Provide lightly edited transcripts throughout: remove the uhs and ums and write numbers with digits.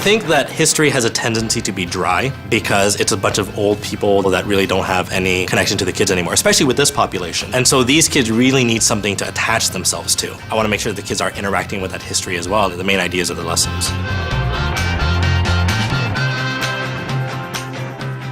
think that history has a tendency to be dry because it's a bunch of old people that really don't have any connection to the kids anymore, especially with this population. And so these kids really need something to attach themselves to. I want to make sure the kids are interacting with that history as well, the main ideas of the lessons.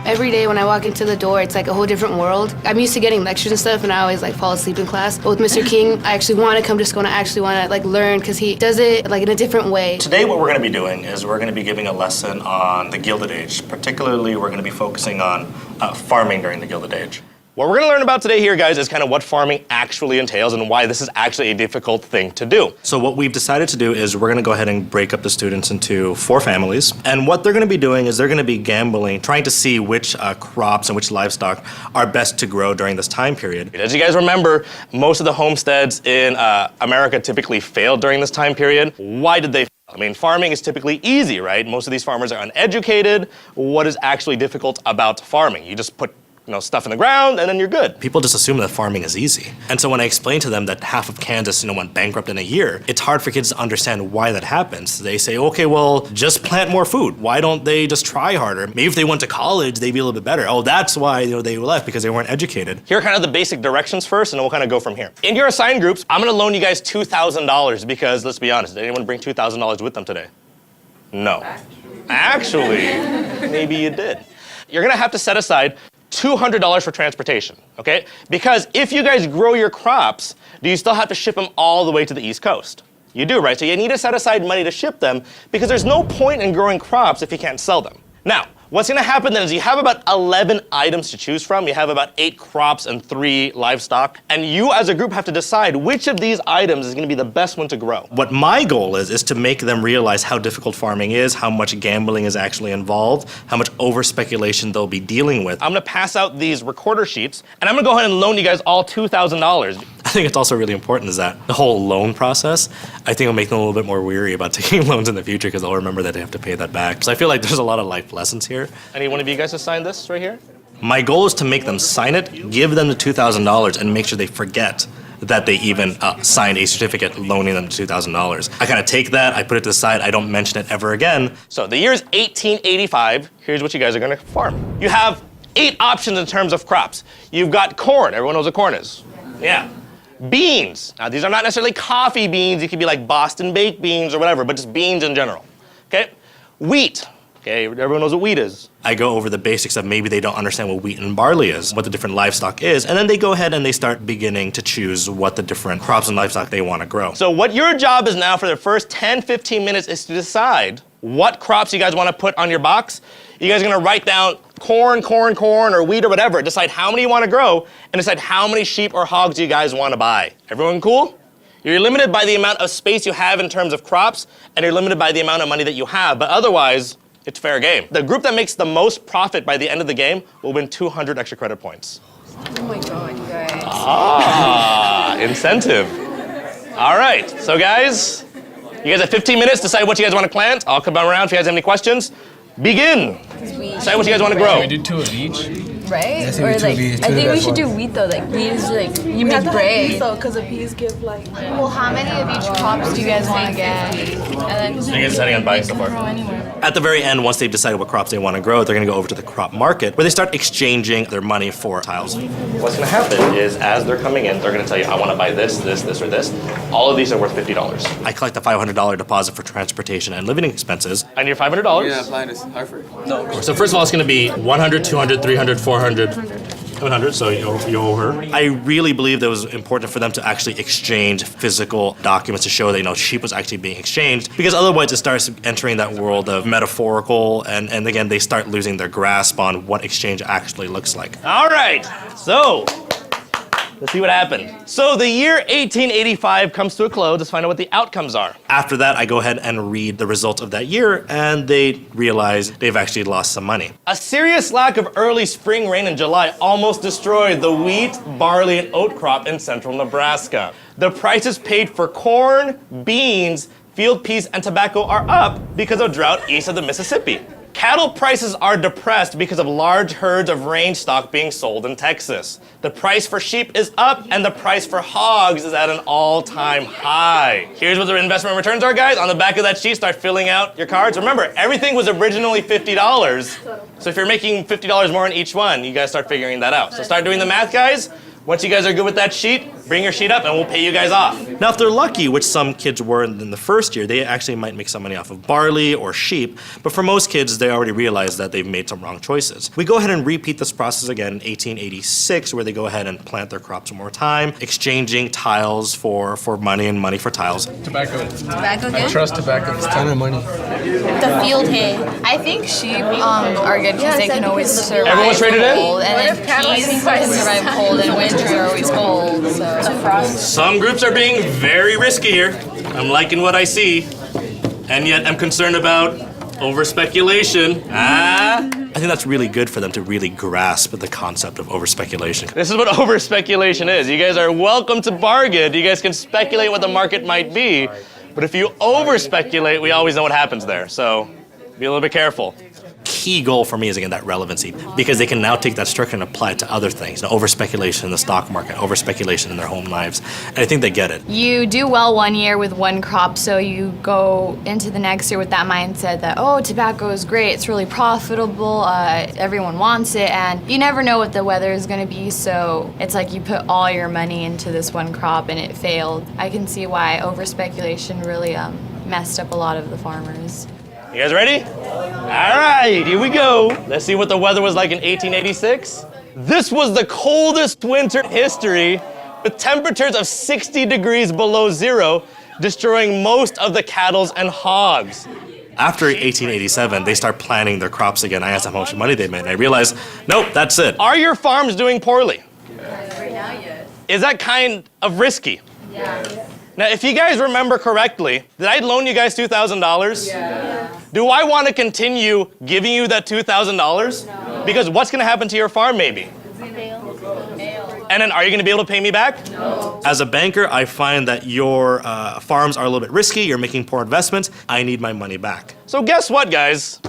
Every day when I walk into the door, it's like a whole different world. I'm used to getting lectures and stuff, and I always like fall asleep in class. But with Mr. King, I actually want to come to school, and I actually want to like learn because he does it like in a different way. Today what we're going to be doing is we're going to be giving a lesson on the Gilded Age. Particularly, we're going to be focusing on farming during the Gilded Age. What we're going to learn about today here, guys, is kind of what farming actually entails and why this is actually a difficult thing to do. So what we've decided to do is we're going to go ahead and break up the students into 4 families. And what they're going to be doing is they're going to be gambling, trying to see which crops and which livestock are best to grow during this time period. As you guys remember, most of the homesteads in America typically failed during this time period. Why did they fail? I mean, farming is typically easy, right? Most of these farmers are uneducated. What is actually difficult about farming? You just put stuff in the ground, and then you're good. People just assume that farming is easy. And so when I explain to them that half of Kansas, went bankrupt in a year, it's hard for kids to understand why that happens. They say, okay, well, just plant more food. Why don't they just try harder? Maybe if they went to college, they'd be a little bit better. Oh, that's why they left, because they weren't educated. Here are kind of the basic directions first, and then we'll kind of go from here. In your assigned groups, I'm gonna loan you guys $2,000 because, let's be honest, did anyone bring $2,000 with them today? No. Actually, maybe you did. You're gonna have to set aside $200 for transportation, okay? Because if you guys grow your crops, do you still have to ship them all the way to the East Coast? You do, right? So you need to set aside money to ship them because there's no point in growing crops if you can't sell them. Now, what's gonna happen then is you have about 11 items to choose from. You have about 8 crops and 3 livestock. And you as a group have to decide which of these items is gonna be the best one to grow. What my goal is to make them realize how difficult farming is, how much gambling is actually involved, how much over-speculation they'll be dealing with. I'm gonna pass out these recorder sheets, and I'm gonna go ahead and loan you guys all $2,000. I think it's also really important is that the whole loan process, I think will make them a little bit more weary about taking loans in the future because they'll remember that they have to pay that back. So I feel like there's a lot of life lessons here. Any one of you guys to sign this right here? My goal is to make them sign it, give them the $2,000, and make sure they forget that they even signed a certificate loaning them $2,000. I kind of take that, I put it to the side, I don't mention it ever again. So the year is 1885. Here's what you guys are gonna farm. You have 8 options in terms of crops. You've got corn. Everyone knows what corn is. Yeah. Beans. Now, these are not necessarily coffee beans. It could be like Boston baked beans or whatever, but just beans in general, okay? Wheat. Okay, everyone knows what wheat is. I go over the basics of maybe they don't understand what wheat and barley is, what the different livestock is, and then they go ahead and they start beginning to choose what the different crops and livestock they want to grow. So what your job is now for the first 10, 15 minutes is to decide what crops you guys want to put on your box. You guys are gonna write down corn, or wheat or whatever, decide how many you want to grow, and decide how many sheep or hogs you guys want to buy. Everyone cool? You're limited by the amount of space you have in terms of crops, and you're limited by the amount of money that you have, but otherwise, it's fair game. The group that makes the most profit by the end of the game will win 200 extra credit points. Oh my God, you guys. Ah, incentive. All right, so guys, you guys have 15 minutes to decide what you guys want to plant. I'll come around if you guys have any questions. Begin. Decide what you guys want to grow. Can we do 2 of each? Right? Yeah, Or we like, two I think we best should do ones. wheat though. Like wheat is like, you make bread. So, because the peas give like. Well, how many of each crops do you guys want to get? And then So you guys deciding on buying so far? At the very end, once they've decided what crops they want to grow, they're going to go over to the crop market where they start exchanging their money for tiles. What's going to happen is as they're coming in, they're going to tell you, I want to buy this, this, this, or this. All of these are worth $50. I collect a $500 deposit for transportation and living expenses. I need $500. You're not applying this Hartford? No. So first of all, it's going to be 100, 200, 300, 400, 700, so you owe her. I really believe that it was important for them to actually exchange physical documents to show that, sheep was actually being exchanged, because otherwise it starts entering that world of metaphorical, and again, they start losing their grasp on what exchange actually looks like. All right, so let's see what happened. So the year 1885 comes to a close. Let's find out what the outcomes are. After that, I go ahead and read the results of that year, and they realize they've actually lost some money. A serious lack of early spring rain in July almost destroyed the wheat, barley, and oat crop in central Nebraska. The prices paid for corn, beans, field peas, and tobacco are up because of drought east of the Mississippi. Cattle prices are depressed because of large herds of range stock being sold in Texas. The price for sheep is up and the price for hogs is at an all-time high. Here's what the investment returns are, guys. On the back of that sheet, start filling out your cards. Remember, everything was originally $50. So if you're making $50 more on each one, you guys start figuring that out. So start doing the math, guys. Once you guys are good with that sheet, bring your sheet up and we'll pay you guys off. Now, if they're lucky, which some kids were in the first year, they actually might make some money off of barley or sheep. But for most kids, they already realize that they've made some wrong choices. We go ahead and repeat this process again in 1886, where they go ahead and plant their crops one more time, exchanging tiles for money and money for tiles. Tobacco. Tobacco I good? trust tobacco. It's a ton of money. The field hay. I think sheep are good because they can always survive Everyone's traded in? cold. And then peas can survive cold and winter are always cold. So the frost. Some groups are being very risky here. I'm liking what I see. And yet I'm concerned about over-speculation. I think that's really good for them to really grasp the concept of over-speculation. This is what over-speculation is. You guys are welcome to bargain. You guys can speculate what the market might be. But if you over-speculate, we always know what happens there. So be a little bit careful. Key goal for me is, again, that relevancy, because they can now take that structure and apply it to other things. Over-speculation in the stock market, over-speculation in their home lives. And I think they get it. You do well one year with one crop, so you go into the next year with that mindset that, oh, tobacco is great, it's really profitable, everyone wants it, and you never know what the weather is going to be, so it's like you put all your money into this one crop and it failed. I can see why over-speculation really messed up a lot of the farmers. You guys ready? All right, here we go. Let's see what the weather was like in 1886. This was the coldest winter in history, with temperatures of 60 degrees below zero, destroying most of the cattle and hogs. After 1887, they start planting their crops again. I asked them how much money they made, and I realized, nope, that's it. Are your farms doing poorly? Right now, yes. Is that kind of risky? Yeah. Now, if you guys remember correctly, did I loan you guys $2,000? Yeah. Do I want to continue giving you that $2,000? No. Because what's going to happen to your farm, maybe? And then are you going to be able to pay me back? No. As a banker, I find that your farms are a little bit risky. You're making poor investments. I need my money back. So guess what, guys?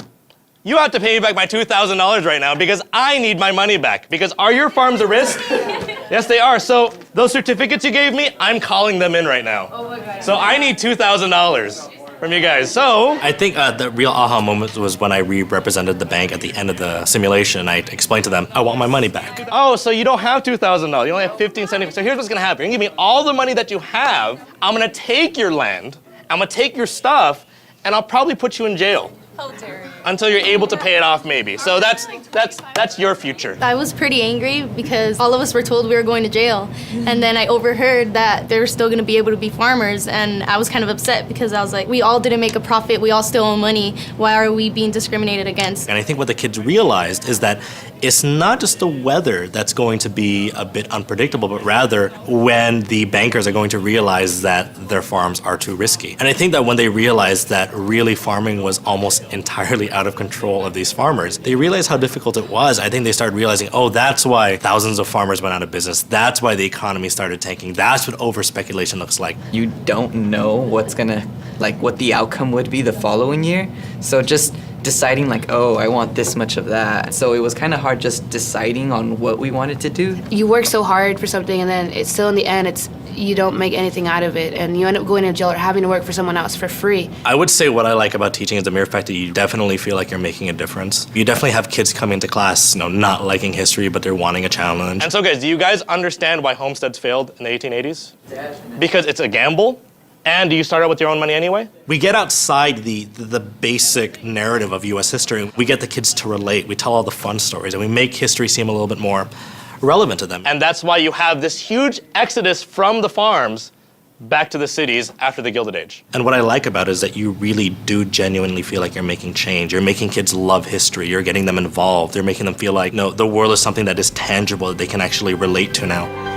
You have to pay me back my $2,000 right now because I need my money back. Because are your farms a risk? Yes, they are. So those certificates you gave me, I'm calling them in right now. Oh my God. So I need $2,000 from you guys. So I think the real aha moment was when I represented the bank at the end of the simulation. I explained to them, I want my money back. Oh, so you don't have $2,000. You only have $1,570. So here's what's gonna happen. You're gonna give me all the money that you have. I'm gonna take your land. I'm gonna take your stuff, and I'll probably put you in jail. How dare you. Until you're able to pay it off, maybe. So that's your future. I was pretty angry because all of us were told we were going to jail. And then I overheard that they were still going to be able to be farmers. And I was kind of upset because I was like, we all didn't make a profit. We all still owe money. Why are we being discriminated against? And I think what the kids realized is that it's not just the weather that's going to be a bit unpredictable, but rather when the bankers are going to realize that their farms are too risky. And I think that when they realized that really farming was almost entirely out of control of these farmers, they realized how difficult it was. I think they started realizing, oh, that's why thousands of farmers went out of business. That's why the economy started tanking. That's what over-speculation looks like. You don't know what's gonna, what the outcome would be the following year. So just deciding oh, I want this much of that. So it was kind of hard just deciding on what we wanted to do. You work so hard for something and then it's still in the end, you don't make anything out of it and you end up going to jail or having to work for someone else for free. I would say what I like about teaching is the mere fact that you definitely feel like you're making a difference. You definitely have kids come into class, not liking history, but they're wanting a challenge. And so guys, do you guys understand why homesteads failed in the 1880s? Because it's a gamble. And do you start out with your own money anyway? We get outside the basic narrative of U.S. history. We get the kids to relate. We tell all the fun stories, and we make history seem a little bit more relevant to them. And that's why you have this huge exodus from the farms back to the cities after the Gilded Age. And what I like about it is that you really do genuinely feel like you're making change. You're making kids love history. You're getting them involved. You're making them feel like, no, the world is something that is tangible that they can actually relate to now.